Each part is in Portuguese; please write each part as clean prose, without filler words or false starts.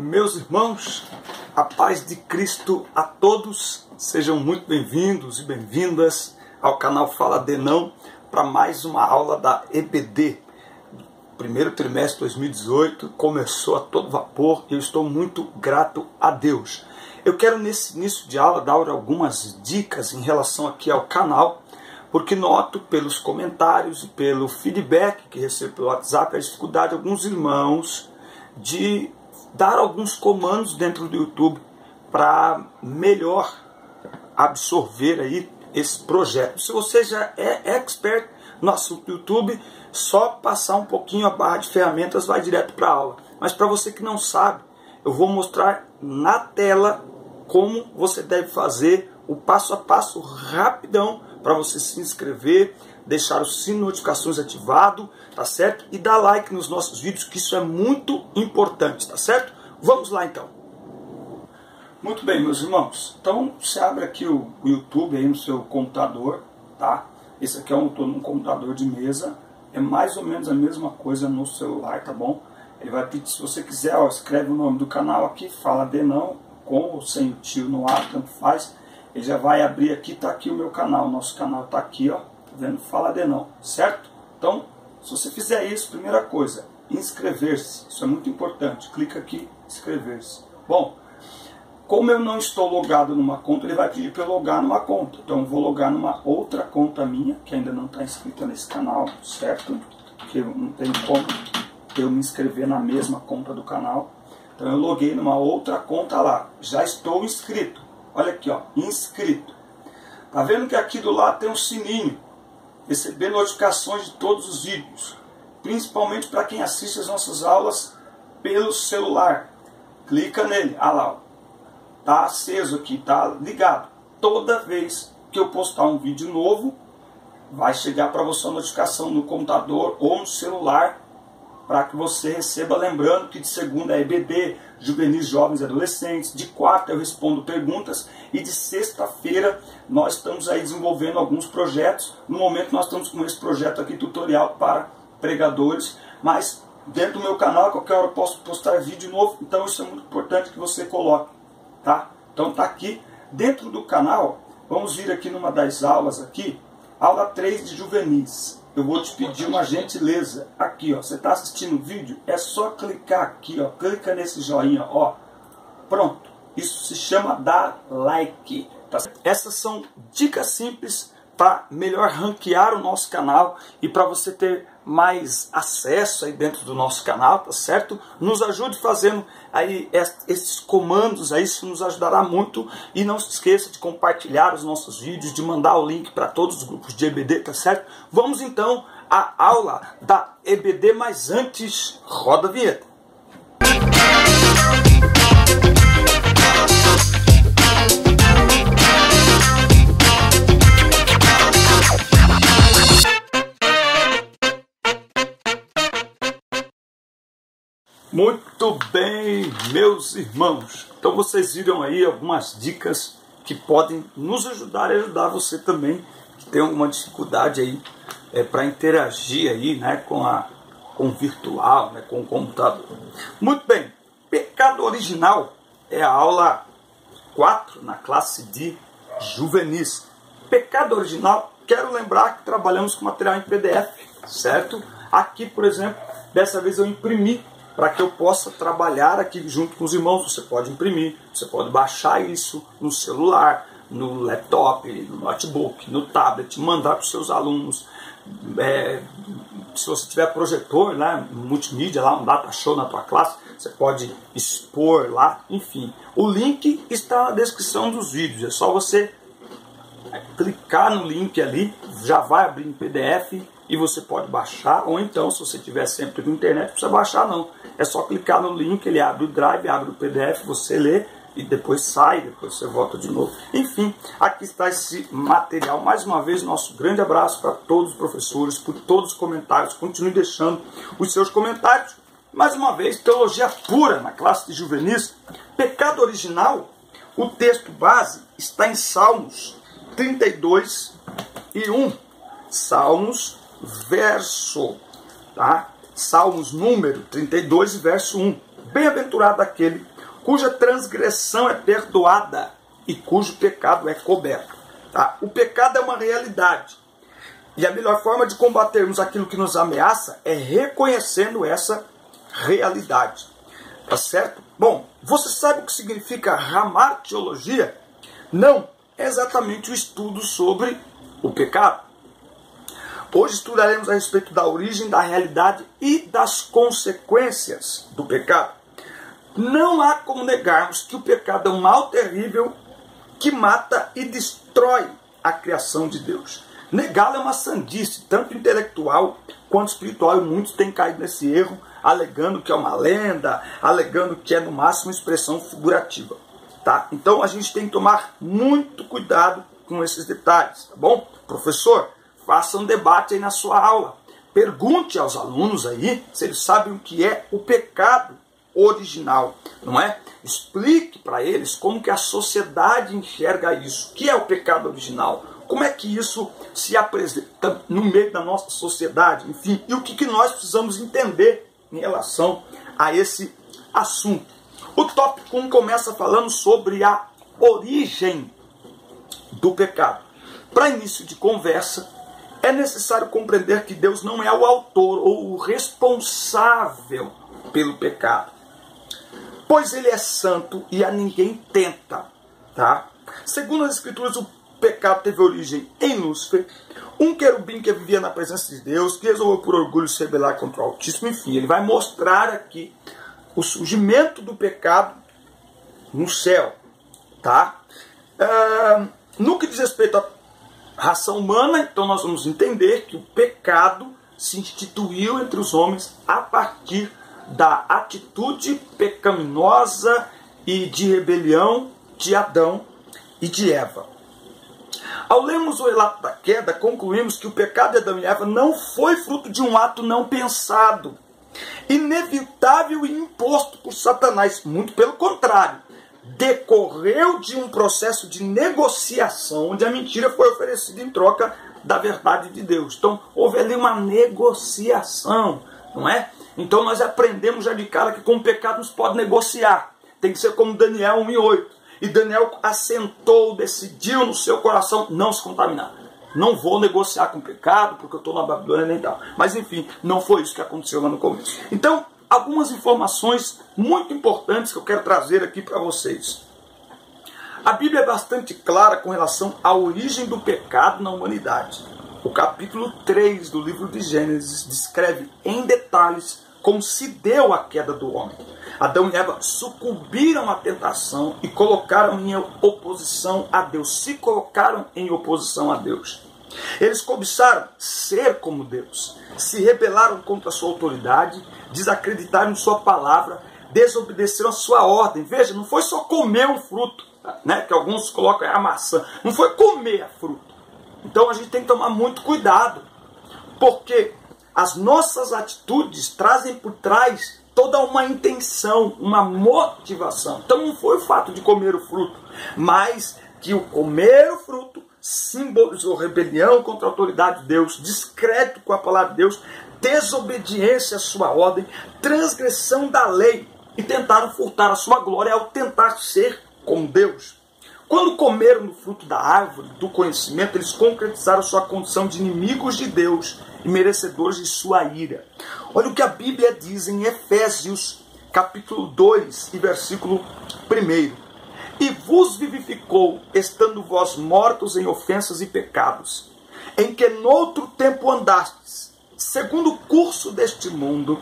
Meus irmãos, a paz de Cristo a todos, sejam muito bem-vindos e bem-vindas ao canal Fala Denão para mais uma aula da EBD. Primeiro trimestre de 2018 começou a todo vapor e eu estou muito grato a Deus. Eu quero nesse início de aula dar algumas dicas em relação aqui ao canal, porque noto pelos comentários e pelo feedback que recebo pelo WhatsApp a dificuldade de alguns irmãos de dar alguns comandos dentro do YouTube para melhor absorver aí esse projeto. Se você já é expert no assunto do YouTube, só passar um pouquinho a barra de ferramentas vai direto para a aula. Mas para você que não sabe, eu vou mostrar na tela como você deve fazer o passo a passo rapidão para você se inscrever, deixar o sino de notificações ativado, tá certo? E dar like nos nossos vídeos, que isso é muito importante, tá certo? Vamos lá então. Muito bem, meus irmãos. Então, você abre aqui o YouTube aí no seu computador, tá? Esse aqui é um computador de mesa, é mais ou menos a mesma coisa no celular, tá bom? Ele vai pedir, se você quiser, ó, escreve o nome do canal aqui, Fala Denão, com ou sem o tio no ar, tanto faz. Ele já vai abrir aqui, tá aqui o meu canal, nosso canal tá aqui, ó, tá vendo? Fala Denão, certo? Então, se você fizer isso, primeira coisa, inscrever-se, isso é muito importante, clica aqui, inscrever-se. Bom, como eu não estou logado numa conta, ele vai pedir para eu logar numa conta, então eu vou logar numa outra conta minha, que ainda não está inscrita nesse canal, certo? Porque não tem como eu me inscrever na mesma conta do canal, então eu loguei numa outra conta lá, já estou inscrito. Olha aqui, ó, inscrito. Tá vendo que aqui do lado tem um sininho, receber notificações de todos os vídeos, principalmente para quem assiste as nossas aulas pelo celular. Clica nele, ah lá, ó. Tá aceso aqui, tá ligado. Toda vez que eu postar um vídeo novo, vai chegar para você a notificação no computador ou no celular, para que você receba, lembrando que de segunda é EBD, Juvenis, Jovens e Adolescentes, de quarta eu respondo perguntas e de sexta-feira nós estamos aí desenvolvendo alguns projetos. No momento nós estamos com esse projeto aqui, tutorial para pregadores, mas dentro do meu canal a qualquer hora eu posso postar vídeo novo, então isso é muito importante que você coloque, tá? Então tá aqui, dentro do canal, vamos vir aqui numa das aulas aqui, aula 3 de Juvenis. Eu vou te pedir uma gentileza, aqui ó, você está assistindo o vídeo, é só clicar aqui ó, clica nesse joinha ó, pronto, isso se chama dar like, tá? Essas são dicas simples para melhor ranquear o nosso canal e para você ter mais acesso aí dentro do nosso canal, tá certo? Nos ajude fazendo aí esses comandos aí, isso nos ajudará muito. E não se esqueça de compartilhar os nossos vídeos, de mandar o link para todos os grupos de EBD, tá certo? Vamos então à aula da EBD, mas antes, roda a vinheta. Muito bem, meus irmãos. Então vocês viram aí algumas dicas que podem nos ajudar e ajudar você também que tem alguma dificuldade aí para interagir aí, né, com o virtual, né, com o computador. Muito bem. Pecado original é a aula 4 na classe de Juvenis. Pecado original, quero lembrar que trabalhamos com material em PDF, certo? Aqui, por exemplo, dessa vez eu imprimi para que eu possa trabalhar aqui junto com os irmãos. Você pode imprimir, você pode baixar isso no celular, no laptop, no notebook, no tablet, mandar para os seus alunos. Se você tiver projetor, né, multimídia, lá, um data show na tua classe, você pode expor lá, enfim. O link está na descrição dos vídeos, é só você clicar no link ali, já vai abrir em PDF e você pode baixar, ou então, se você tiver sempre com internet, não precisa baixar não. É só clicar no link, ele abre o drive, abre o PDF, você lê e depois sai, depois você volta de novo. Enfim, aqui está esse material. Mais uma vez, nosso grande abraço para todos os professores, por todos os comentários. Continue deixando os seus comentários. Mais uma vez, teologia pura na classe de Juvenis. Pecado original, o texto base está em Salmos 32 e 1. Salmos, verso, tá? Salmos número 32, verso 1. bem-aventurado aquele cuja transgressão é perdoada e cujo pecado é coberto. Tá? O pecado é uma realidade. E a melhor forma de combatermos aquilo que nos ameaça é reconhecendo essa realidade. Tá certo? Bom, você sabe o que significa hamartiologia? Não, é exatamente o estudo sobre o pecado. Hoje estudaremos a respeito da origem, da realidade e das consequências do pecado. Não há como negarmos que o pecado é um mal terrível que mata e destrói a criação de Deus. Negá-lo é uma sandice, tanto intelectual quanto espiritual, e muitos têm caído nesse erro, alegando que é uma lenda, alegando que é no máximo expressão figurativa. Tá? Então a gente tem que tomar muito cuidado com esses detalhes, tá bom? Professor, faça um debate aí na sua aula. Pergunte aos alunos aí se eles sabem o que é o pecado original, não é? Explique para eles como que a sociedade enxerga isso. O que é o pecado original? Como é que isso se apresenta no meio da nossa sociedade? Enfim, e o que nós precisamos entender em relação a esse assunto. O tópico 1 começa falando sobre a origem do pecado. Para início de conversa, é necessário compreender que Deus não é o autor ou o responsável pelo pecado, pois ele é santo e a ninguém tenta. Tá? Segundo as Escrituras, o pecado teve origem em Lúcifer, um querubim que vivia na presença de Deus, que resolveu por orgulho se rebelar contra o Altíssimo. Enfim, ele vai mostrar aqui o surgimento do pecado no céu. Tá? No que diz respeito à raça humana, então nós vamos entender que o pecado se instituiu entre os homens a partir da atitude pecaminosa e de rebelião de Adão e de Eva. Ao lermos o relato da queda, concluímos que o pecado de Adão e Eva não foi fruto de um ato não pensado, inevitável e imposto por Satanás. Muito pelo contrário, decorreu de um processo de negociação, onde a mentira foi oferecida em troca da verdade de Deus. Então, houve ali uma negociação, não é? Então, nós aprendemos já de cara que com o pecado não se pode negociar. Tem que ser como Daniel 1:8. E Daniel assentou, decidiu no seu coração não se contaminar. Não vou negociar com o pecado, porque eu estou na Babilônia nem tal. Mas enfim, não foi isso que aconteceu lá no começo. Então, algumas informações muito importantes que eu quero trazer aqui para vocês. A Bíblia é bastante clara com relação à origem do pecado na humanidade. O capítulo 3 do livro de Gênesis descreve em detalhes como se deu a queda do homem. Adão e Eva sucumbiram à tentação e colocaram em oposição a Deus. Se colocaram em oposição a Deus. Eles cobiçaram ser como Deus. Se rebelaram contra a sua autoridade, desacreditaram em sua palavra, desobedeceram a sua ordem. Veja, não foi só comer um fruto, né, que alguns colocam a maçã. Não foi comer a fruta. Então a gente tem que tomar muito cuidado, porque as nossas atitudes trazem por trás toda uma intenção, uma motivação. Então não foi o fato de comer o fruto, mas que o comer o fruto simbolizou rebelião contra a autoridade de Deus, descrédito com a palavra de Deus, desobediência à sua ordem, transgressão da lei, e tentaram furtar a sua glória ao tentar ser como Deus. Quando comeram do fruto da árvore do conhecimento, eles concretizaram sua condição de inimigos de Deus e merecedores de sua ira. Olha o que a Bíblia diz em Efésios, capítulo 2, e versículo 1. E vos vivificou, estando vós mortos em ofensas e pecados, em que noutro tempo andastes, segundo o curso deste mundo,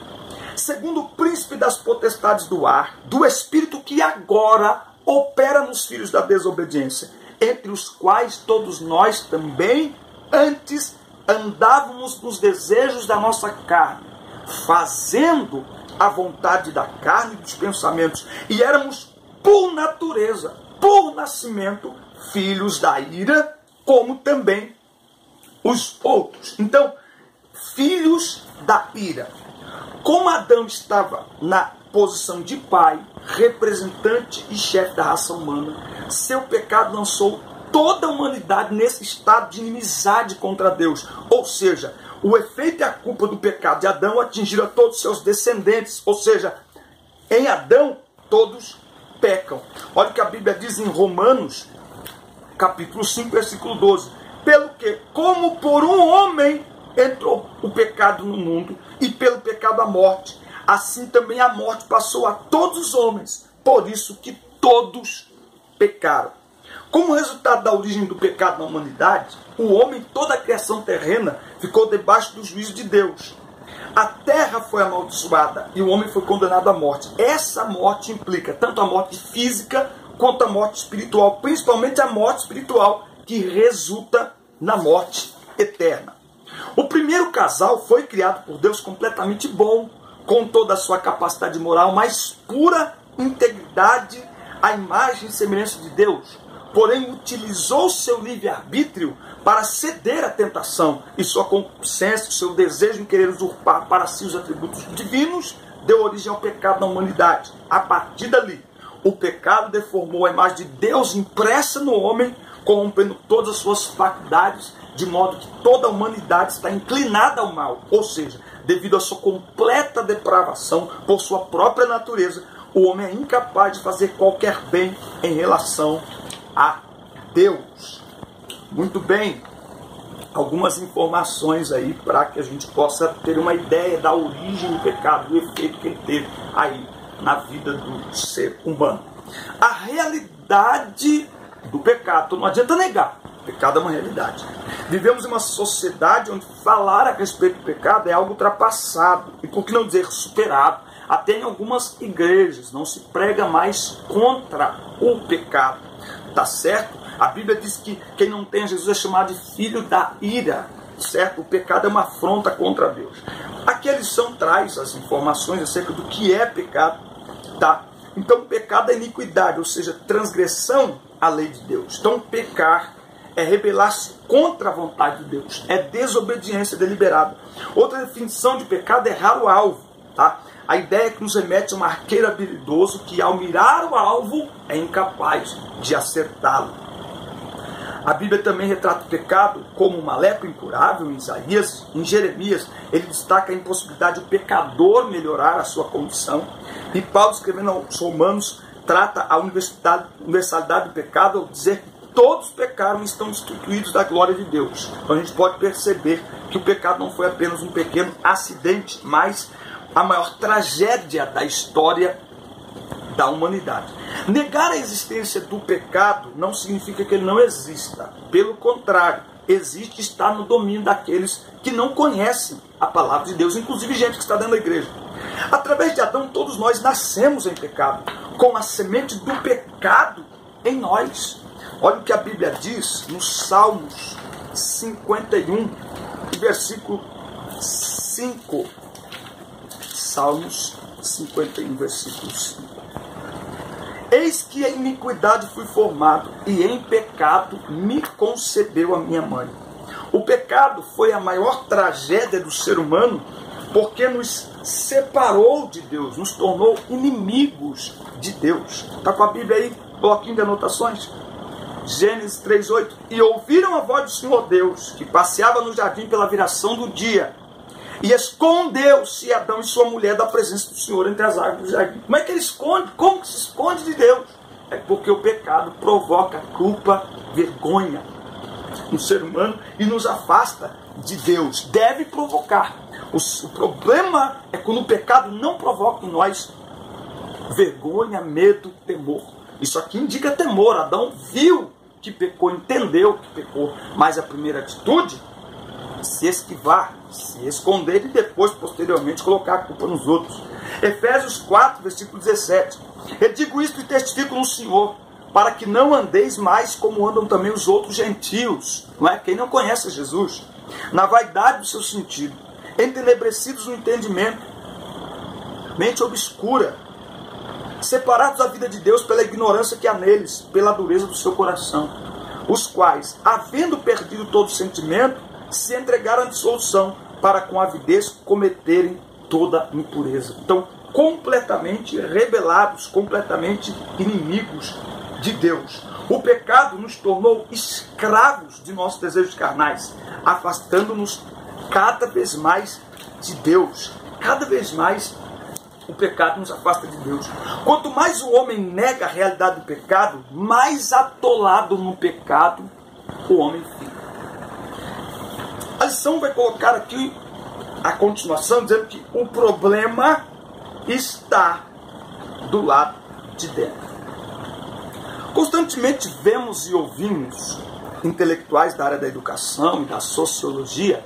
segundo o príncipe das potestades do ar, do espírito que agora opera nos filhos da desobediência, entre os quais todos nós também antes andávamos nos desejos da nossa carne, fazendo a vontade da carne e dos pensamentos, e éramos por natureza, por nascimento, filhos da ira, como também os outros. Então, filhos da ira. Como Adão estava na posição de pai, representante e chefe da raça humana, seu pecado lançou toda a humanidade nesse estado de inimizade contra Deus. Ou seja, o efeito e a culpa do pecado de Adão atingiram a todos os seus descendentes. Ou seja, em Adão, todos pecam. Olha o que a Bíblia diz em Romanos, capítulo 5, versículo 12. Pelo que, como por um homem entrou o pecado no mundo, e pelo pecado a morte, assim também a morte passou a todos os homens, por isso que todos pecaram. Como resultado da origem do pecado na humanidade, o homem, toda a criação terrena, ficou debaixo do juízo de Deus. A terra foi amaldiçoada e o homem foi condenado à morte. Essa morte implica tanto a morte física quanto a morte espiritual, principalmente a morte espiritual, que resulta na morte eterna. O primeiro casal foi criado por Deus completamente bom, com toda a sua capacidade moral mais pura, integridade, a imagem e semelhança de Deus. Porém, utilizou seu livre-arbítrio para ceder à tentação, e sua concupiscência, seu desejo em querer usurpar para si os atributos divinos, deu origem ao pecado na humanidade. A partir dali, o pecado deformou a imagem de Deus impressa no homem, corrompendo todas as suas faculdades, de modo que toda a humanidade está inclinada ao mal. Ou seja, devido à sua completa depravação, por sua própria natureza, o homem é incapaz de fazer qualquer bem em relação a Deus. Muito bem, algumas informações aí para que a gente possa ter uma ideia da origem do pecado, do efeito que ele teve aí na vida do ser humano. A realidade do pecado, não adianta negar, o pecado é uma realidade. Vivemos em uma sociedade onde falar a respeito do pecado é algo ultrapassado, e por que não dizer superado. Até em algumas igrejas não se prega mais contra o pecado. Tá certo? A Bíblia diz que quem não tem Jesus é chamado de filho da ira. Certo? O pecado é uma afronta contra Deus. Aqui a lição traz as informações acerca do que é pecado. Tá? Então, pecado é iniquidade, ou seja, transgressão à lei de Deus. Então, pecar é rebelar-se contra a vontade de Deus. É desobediência deliberada. Outra definição de pecado é errar o alvo. Tá? A ideia é que nos remete a um arqueiro habilidoso que, ao mirar o alvo, é incapaz de acertá-lo. A Bíblia também retrata o pecado como uma lepra incurável em Isaías. Em Jeremias, ele destaca a impossibilidade do pecador melhorar a sua condição. E Paulo, escrevendo aos Romanos, trata a universalidade do pecado ao dizer que todos pecaram e estão destituídos da glória de Deus. Então a gente pode perceber que o pecado não foi apenas um pequeno acidente, mas a maior tragédia da história da humanidade. Negar a existência do pecado não significa que ele não exista. Pelo contrário, existe e está no domínio daqueles que não conhecem a palavra de Deus, inclusive gente que está dentro da igreja. Através de Adão, todos nós nascemos em pecado, com a semente do pecado em nós. Olha o que a Bíblia diz no Salmos 51, versículo 5. Salmos 51, versículo 5. Eis que em iniquidade fui formado, e em pecado me concebeu a minha mãe. O pecado foi a maior tragédia do ser humano, porque nos separou de Deus, nos tornou inimigos de Deus. Está com a Bíblia aí, bloquinho de anotações? Gênesis 3:8. E ouviram a voz do Senhor Deus, que passeava no jardim pela viração do dia, e escondeu-se Adão e sua mulher da presença do Senhor entre as árvores do jardim. Como é que ele esconde? Como que se esconde de Deus? É porque o pecado provoca culpa, vergonha no ser humano e nos afasta de Deus. Deve provocar. O problema é quando o pecado não provoca em nós vergonha, medo, temor. Isso aqui indica temor. Adão viu que pecou, entendeu que pecou, mas a primeira atitude, se esquivar, se esconder e depois, posteriormente, colocar a culpa nos outros. Efésios 4, versículo 17. Eu digo isto e testifico no Senhor, para que não andeis mais como andam também os outros gentios, não é? Quem não conhece Jesus, na vaidade do seu sentido, entenebrecidos no entendimento, mente obscura, separados da vida de Deus pela ignorância que há neles, pela dureza do seu coração, os quais, havendo perdido todo sentimento, se entregaram à dissolução, para com avidez cometerem toda impureza. Então, completamente rebelados, completamente inimigos de Deus. O pecado nos tornou escravos de nossos desejos carnais, afastando-nos cada vez mais de Deus, cada vez mais o pecado nos afasta de Deus. Quanto mais o homem nega a realidade do pecado, mais atolado no pecado o homem fica. A lição vai colocar aqui a continuação, dizendo que o problema está do lado de dentro. Constantemente vemos e ouvimos intelectuais da área da educação e da sociologia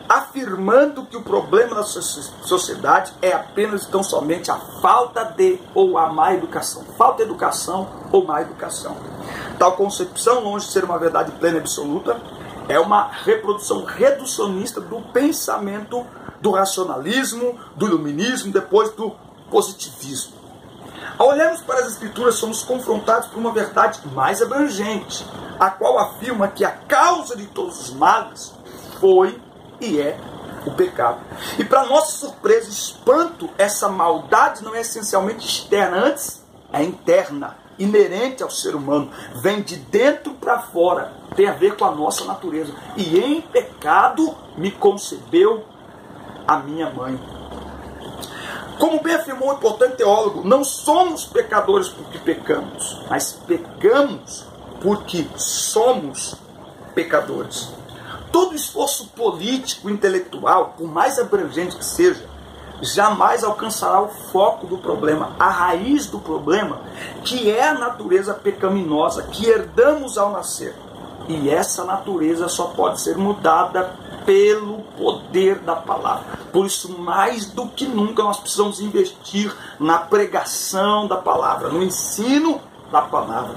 afirmando que o problema da sociedade é apenas e tão somente a falta de ou a má educação. Falta de educação ou má educação. Tal concepção, longe de ser uma verdade plena e absoluta, é uma reprodução reducionista do pensamento do racionalismo, do iluminismo, depois do positivismo. Ao olharmos para as Escrituras, somos confrontados por uma verdade mais abrangente, a qual afirma que a causa de todos os males foi e é o pecado. E para nossa surpresa e espanto, essa maldade não é essencialmente externa, antes é interna, inerente ao ser humano, vem de dentro para fora, tem a ver com a nossa natureza. E em pecado me concebeu a minha mãe. Como bem afirmou um importante teólogo, não somos pecadores porque pecamos, mas pecamos porque somos pecadores. Todo esforço político, intelectual, por mais abrangente que seja, jamais alcançará o foco do problema, a raiz do problema, que é a natureza pecaminosa que herdamos ao nascer. E essa natureza só pode ser mudada pelo poder da palavra. Por isso, mais do que nunca, nós precisamos investir na pregação da palavra, no ensino da palavra.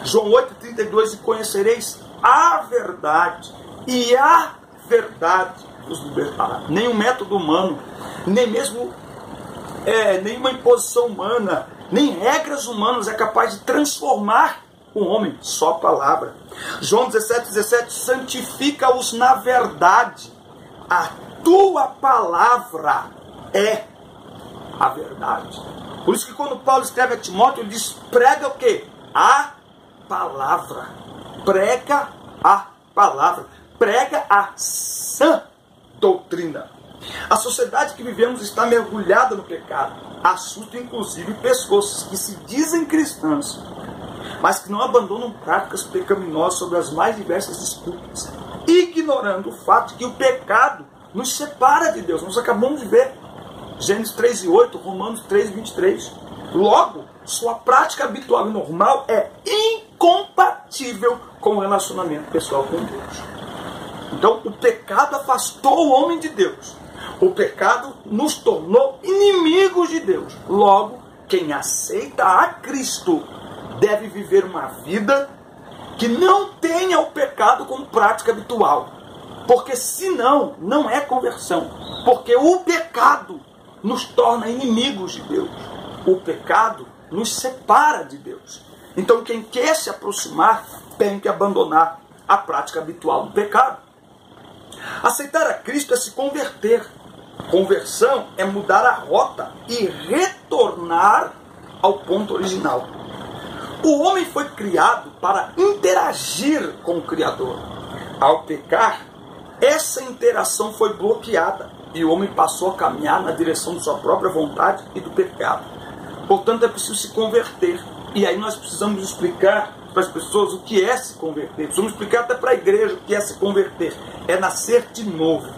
João 8,32: e conhecereis a verdade, e a verdade os libertará. Nenhum método humano, nem mesmo nenhuma imposição humana, nem regras humanas é capaz de transformar o homem, só a palavra. João 17,17: santifica-os na verdade, a tua palavra é a verdade. Por isso que quando Paulo escreve a Timóteo, ele diz: prega o quê? A palavra. Prega a palavra. Prega a sã doutrina. A sociedade que vivemos está mergulhada no pecado. Assusta inclusive pessoas que se dizem cristãs, mas que não abandonam práticas pecaminosas sobre as mais diversas desculpas, ignorando o fato de que o pecado nos separa de Deus. Nós acabamos de ver Gênesis 3:8, Romanos 3:23. Logo, sua prática habitual e normal é incompatível com o relacionamento pessoal com Deus. Então, o pecado afastou o homem de Deus. O pecado nos tornou inimigos de Deus. Logo, quem aceita a Cristo deve viver uma vida que não tenha o pecado como prática habitual. Porque senão, não é conversão. Porque o pecado nos torna inimigos de Deus. O pecado nos separa de Deus. Então, quem quer se aproximar tem que abandonar a prática habitual do pecado. Aceitar a Cristo é se converter. Conversão é mudar a rota e retornar ao ponto original. O homem foi criado para interagir com o Criador. Ao pecar, essa interação foi bloqueada e o homem passou a caminhar na direção de sua própria vontade e do pecado. Portanto, é preciso se converter. E aí nós precisamos explicar para as pessoas o que é se converter. Precisamos explicar até para a igreja o que é se converter. É nascer de novo,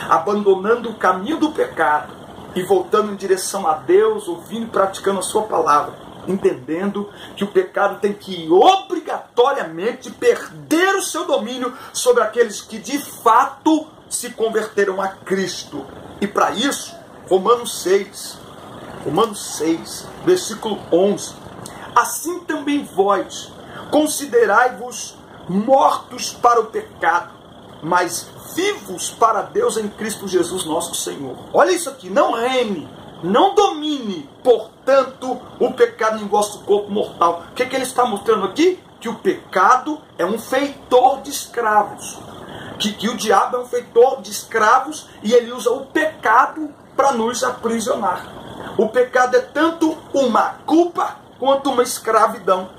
abandonando o caminho do pecado e voltando em direção a Deus, ouvindo e praticando a sua palavra, entendendo que o pecado tem que obrigatoriamente perder o seu domínio sobre aqueles que de fato se converteram a Cristo. E para isso, Romanos 6, versículo 11: assim também vós considerai-vos mortos para o pecado, mas vivos para Deus em Cristo Jesus nosso Senhor. Olha isso aqui: não reine, não domine, portanto, o pecado em vosso corpo mortal. O que ele está mostrando aqui? Que o pecado é um feitor de escravos. Que o diabo é um feitor de escravos e ele usa o pecado para nos aprisionar. O pecado é tanto uma culpa quanto uma escravidão.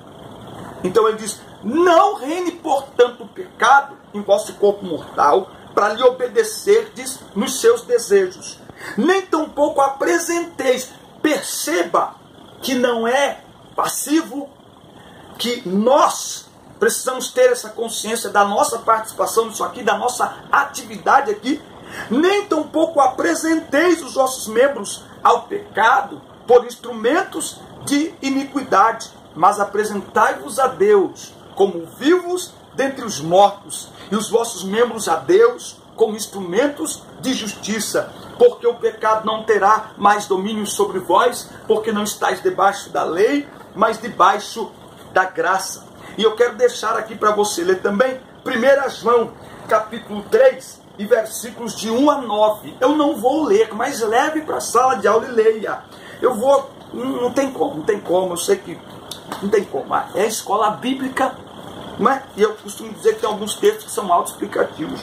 Então ele diz: não reine, portanto, o pecado em vosso corpo mortal, para lhe obedecerdes nos seus desejos. Nem tampouco apresenteis perceba que não é passivo, que nós precisamos ter essa consciência da nossa participação nisso aqui, da nossa atividade aqui. Nem tampouco apresenteis os vossos membros ao pecado por instrumentos de iniquidade, mas apresentai-vos a Deus como vivos dentre os mortos, e os vossos membros a Deus como instrumentos de justiça, porque o pecado não terá mais domínio sobre vós, porque não estáis debaixo da lei, mas debaixo da graça. E eu quero deixar aqui para você ler também 1 João, capítulo 3, e versículos de 1 a 9. Eu não vou ler, mas leve para a sala de aula e leia. Eu vou... Não tem como, eu sei que não tem como. É escola bíblica, não é? E eu costumo dizer que tem alguns textos que são autoexplicativos.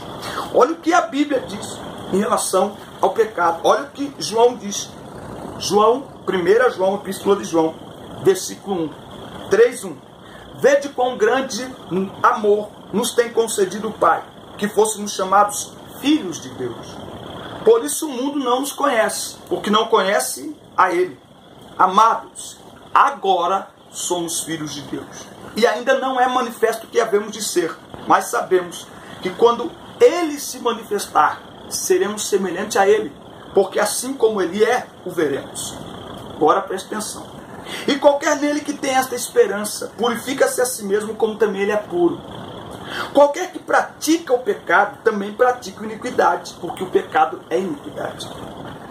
Olha o que a Bíblia diz em relação ao pecado. Olha o que João diz. 1 João, Epístola de João, versículo 1, 3:1. Vede quão grande amor nos tem concedido o Pai, que fôssemos chamados filhos de Deus. Por isso o mundo não nos conhece, porque não conhece a Ele. Amados, agora somos filhos de Deus. E ainda não é manifesto o que havemos de ser, mas sabemos que quando Ele se manifestar, seremos semelhantes a Ele, porque assim como Ele é, o veremos. Agora preste atenção. E qualquer nele que tem esta esperança, purifica-se a si mesmo como também ele é puro. Qualquer que pratica o pecado, também pratica iniquidade, porque o pecado é iniquidade.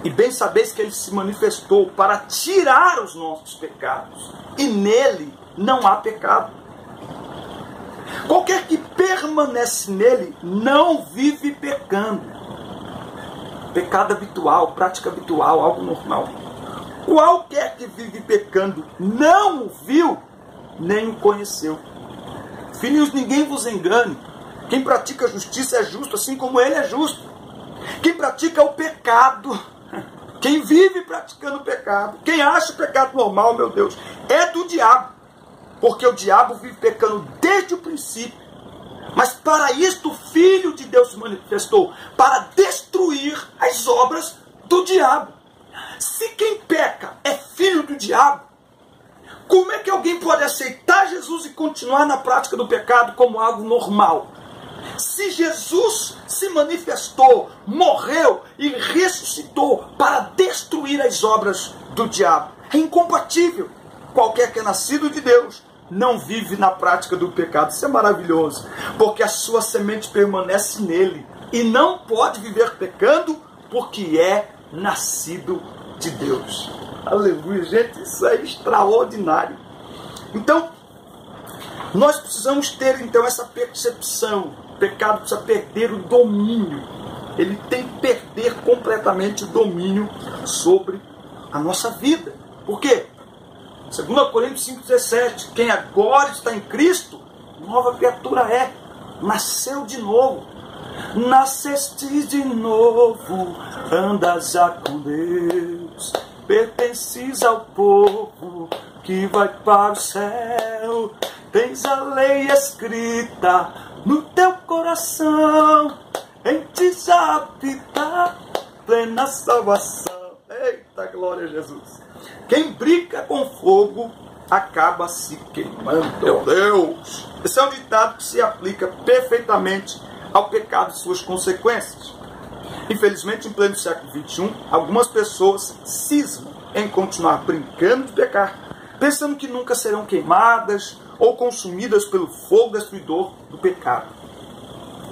E bem sabeis que ele se manifestou para tirar os nossos pecados, e nele não há pecado. Qualquer que permanece nele, não vive pecando. Pecado habitual, prática habitual, algo normal. Qualquer que vive pecando não o viu, nem o conheceu. Filhos, ninguém vos engane. Quem pratica a justiça é justo, assim como ele é justo. Quem pratica o pecado, quem vive praticando o pecado, quem acha o pecado normal, meu Deus, é do diabo. Porque o diabo vive pecando desde o princípio. Mas para isto o Filho de Deus se manifestou, para destruir as obras do diabo. Se quem peca é filho do diabo, como é que alguém pode aceitar Jesus e continuar na prática do pecado como algo normal? Se Jesus se manifestou, morreu e ressuscitou para destruir as obras do diabo, é incompatível. Qualquer que é nascido de Deus não vive na prática do pecado. Isso é maravilhoso, porque a sua semente permanece nele e não pode viver pecando porque é nascido de Deus. Aleluia, gente, isso é extraordinário. Então, nós precisamos ter então essa percepção. O pecado precisa perder o domínio. Ele tem que perder completamente o domínio sobre a nossa vida. Por quê? 2 Coríntios 5,17, quem agora está em Cristo, nova criatura é, nasceu de novo. Nasceste de novo, andas já com Deus, pertences ao povo que vai para o céu, tens a lei escrita no teu coração, em ti já habita plena salvação. Eita, glória a Jesus! Quem brinca com fogo acaba se queimando. Meu Deus! Esse é um ditado que se aplica perfeitamente ao pecado e suas consequências. Infelizmente, em pleno século XXI, algumas pessoas cismam em continuar brincando de pecar, pensando que nunca serão queimadas ou consumidas pelo fogo destruidor do pecado.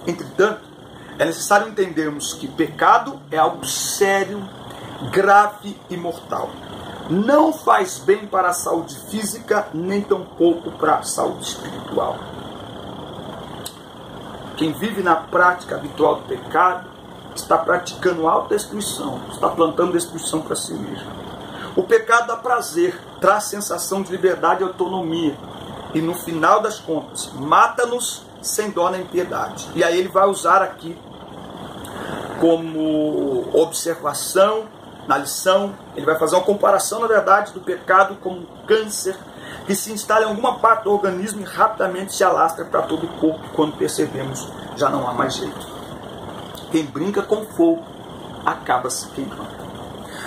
Entretanto, é necessário entendermos que pecado é algo sério, grave e mortal. Não faz bem para a saúde física, nem tampouco para a saúde espiritual. Quem vive na prática habitual do pecado está praticando autodestruição, está plantando destruição para si mesmo. O pecado dá prazer, traz sensação de liberdade e autonomia. E no final das contas, mata-nos sem dó nem piedade. E aí ele vai usar aqui como observação, na lição, ele vai fazer uma comparação, na verdade, do pecado como um câncer que se instala em alguma parte do organismo e rapidamente se alastra para todo o corpo. Quando percebemos, já não há mais jeito. Quem brinca com fogo acaba se queimando.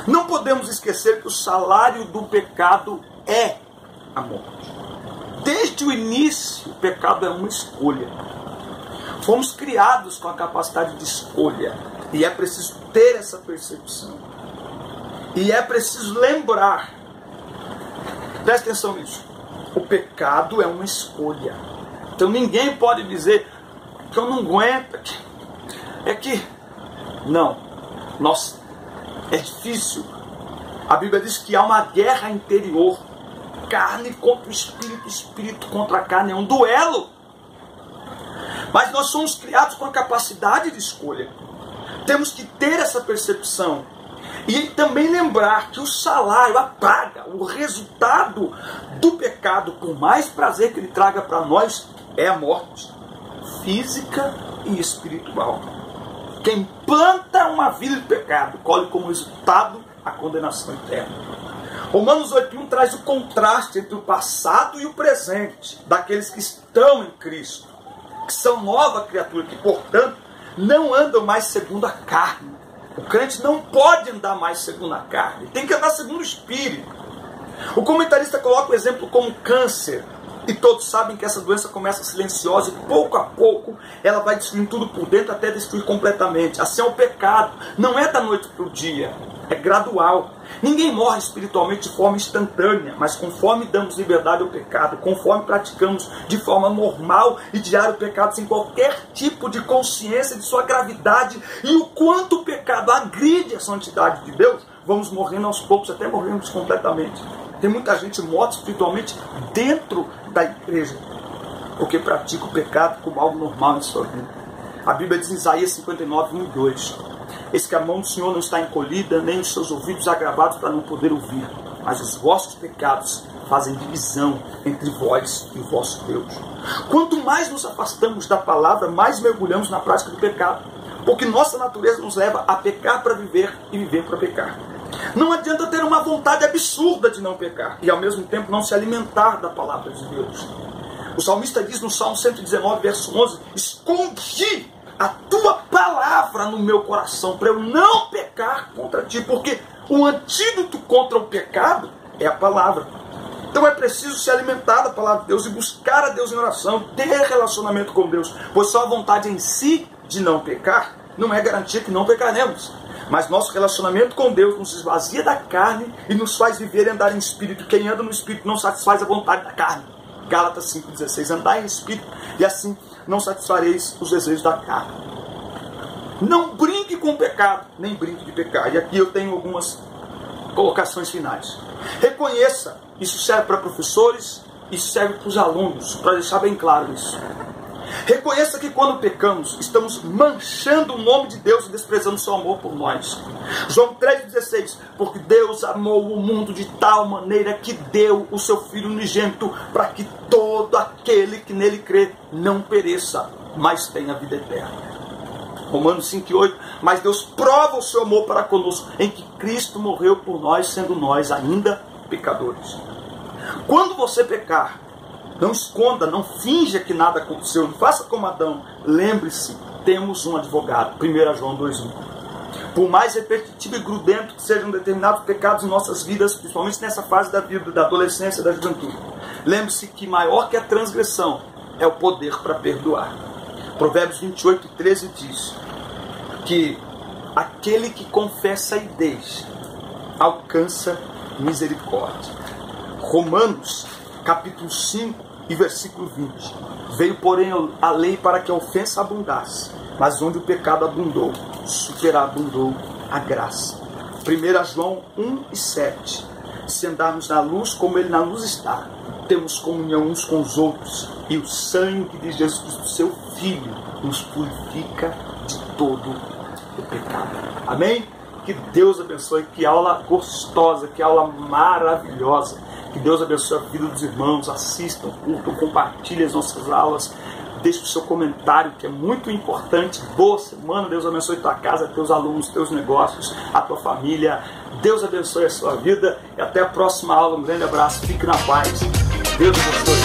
Não podemos esquecer que o salário do pecado é a morte. Desde o início, o pecado é uma escolha. Fomos criados com a capacidade de escolha. E é preciso ter essa percepção. E é preciso lembrar. Presta atenção nisso. O pecado é uma escolha. Então ninguém pode dizer que eu não aguento. É que... Não. Nossa, é difícil. A Bíblia diz que há uma guerra interior. Carne contra o espírito, espírito contra a carne. É um duelo. Mas nós somos criados com a capacidade de escolha. Temos que ter essa percepção. E também lembrar que o salário, a paga, o resultado do pecado, por mais prazer que ele traga para nós, é a morte física e espiritual. Quem planta uma vida de pecado, colhe como resultado a condenação eterna. Romanos 8:1 traz o contraste entre o passado e o presente, daqueles que estão em Cristo, que são nova criatura, que portanto não andam mais segundo a carne. O crente não pode andar mais segundo a carne, tem que andar segundo o Espírito. O comentarista coloca o exemplo como câncer, e todos sabem que essa doença começa silenciosa e pouco a pouco ela vai destruindo tudo por dentro até destruir completamente. Assim é o pecado, não é da noite para o dia, é gradual. Ninguém morre espiritualmente de forma instantânea, mas conforme damos liberdade ao pecado, conforme praticamos de forma normal e diária o pecado sem qualquer tipo de consciência de sua gravidade e o quanto o pecado agride a santidade de Deus, vamos morrendo aos poucos, até morremos completamente. Tem muita gente morta espiritualmente dentro da igreja, porque pratica o pecado como algo normal em sua vida. A Bíblia diz em Isaías 59:1-2: Eis que a mão do Senhor não está encolhida, nem os seus ouvidos agravados para não poder ouvir, mas os vossos pecados fazem divisão entre vós e o vosso Deus. Quanto mais nos afastamos da palavra, mais mergulhamos na prática do pecado, porque nossa natureza nos leva a pecar para viver e viver para pecar. Não adianta ter uma vontade absurda de não pecar e ao mesmo tempo não se alimentar da palavra de Deus. O salmista diz no Salmo 119, verso 11: Escondi a tua palavra no meu coração para eu não pecar contra ti, porque o antídoto contra o pecado é a palavra. Então é preciso se alimentar da palavra de Deus e buscar a Deus em oração, ter relacionamento com Deus, pois só a vontade em si de não pecar não é garantia que não pecaremos. Mas nosso relacionamento com Deus nos esvazia da carne e nos faz viver e andar em espírito. Quem anda no espírito não satisfaz a vontade da carne. Gálatas 5,16. Andai em espírito e assim não satisfareis os desejos da carne. Não brinque com o pecado, nem brinque de pecar. E aqui eu tenho algumas colocações finais. Reconheça, isso serve para professores, isso serve para os alunos, para deixar bem claro isso. Reconheça que quando pecamos, estamos manchando o nome de Deus e desprezando seu amor por nós. João 3,16. Porque Deus amou o mundo de tal maneira que deu o seu Filho unigênito, para que todo aquele que nele crê não pereça, mas tenha vida eterna. Romanos 5,8. Mas Deus prova o seu amor para conosco, em que Cristo morreu por nós, sendo nós ainda pecadores. Quando você pecar, não esconda, não finja que nada aconteceu, não faça como Adão. Lembre-se, temos um advogado. 1 João 2,1. Por mais repetitivo e grudento que sejam determinados pecados em nossas vidas, principalmente nessa fase da vida, da adolescência, da juventude, lembre-se que maior que a transgressão é o poder para perdoar. Provérbios 28:13 diz que aquele que confessa e deixa alcança misericórdia. Romanos capítulo 5 e versículo 20. Veio, porém, a lei para que a ofensa abundasse, mas onde o pecado abundou, superabundou a graça. 1 João 1:7. Se andarmos na luz como ele na luz está, temos comunhão uns com os outros, e o sangue de Jesus Cristo, seu Filho, nos purifica de todo o pecado. Amém? Que Deus abençoe, que aula gostosa, que aula maravilhosa. Que Deus abençoe a vida dos irmãos, assistam, curtam, compartilhem as nossas aulas, deixe o seu comentário, que é muito importante. Boa semana, Deus abençoe tua casa, teus alunos, teus negócios, a tua família. Deus abençoe a sua vida e até a próxima aula. Um grande abraço, fique na paz. Deus abençoe.